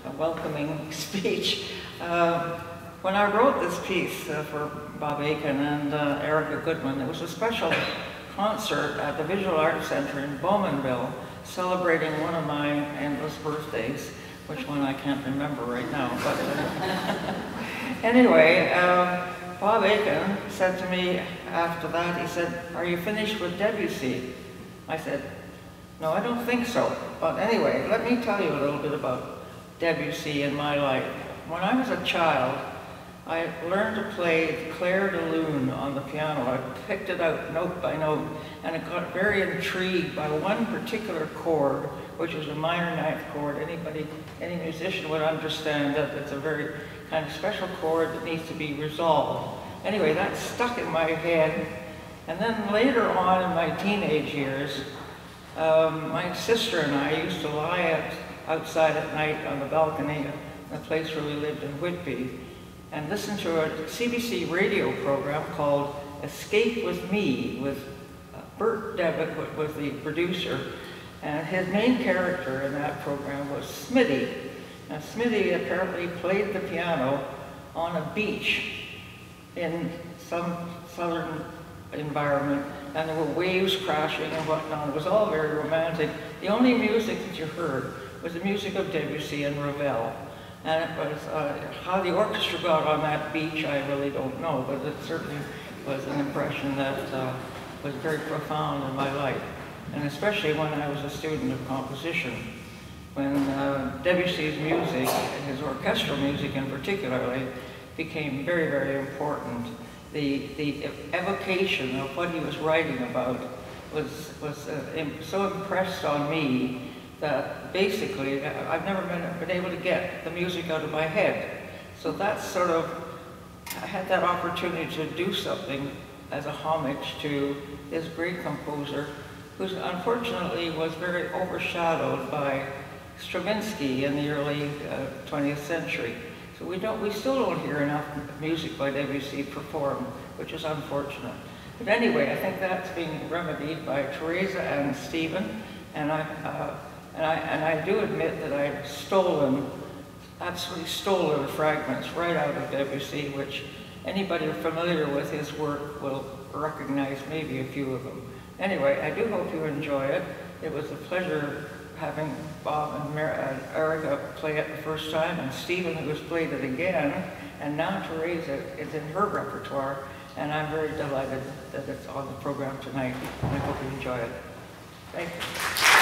A welcoming speech. When I wrote this piece for Bob Aiken and Erica Goodman, it was a special concert at the Visual Arts Center in Bowmanville, celebrating one of my endless birthdays, which one I can't remember right now. But anyway, Bob Aiken said to me after that, he said, "Are you finished with Debussy?" I said, "No, I don't think so." But anyway, let me tell you a little bit about Debussy in my life. When I was a child, I learned to play Clair de Lune on the piano. I picked it out note by note, and I got very intrigued by one particular chord, which is a minor ninth chord. Any musician would understand that it's a very kind of special chord that needs to be resolved. Anyway, that stuck in my head. And then later on in my teenage years, my sister and I used to lie outside at night on the balcony of the place where we lived in Whitby and listen to a CBC radio program called Escape with Me, with Bert Devitt was the producer, and his main character in that program was Smitty. Now Smitty apparently played the piano on a beach in some southern environment, and there were waves crashing and whatnot. It was all very romantic. The only music that you heard was the music of Debussy and Ravel. And it was, how the orchestra got on that beach, I really don't know, but it certainly was an impression that was very profound in my life. And especially when I was a student of composition. When Debussy's music, and his orchestral music in particular, became very, very important. The evocation of what he was writing about was so impressed on me that basically I've never been able to get the music out of my head. So that's sort of, I had that opportunity to do something as a homage to this great composer, who unfortunately was very overshadowed by Stravinsky in the early 20th century. So we still don't hear enough music by Debussy performed, which is unfortunate. But anyway, I think that's being remedied by Teresa and Stephen, and I do admit that I've absolutely stolen fragments right out of Debussy, which anybody familiar with his work will recognize maybe a few of them. Anyway, I do hope you enjoy it. It was a pleasure having Bob and Erica play it the first time, and Stephen, who has played it again, and now Teresa is in her repertoire, and I'm very delighted that it's on the program tonight, and I hope you enjoy it. Thank you.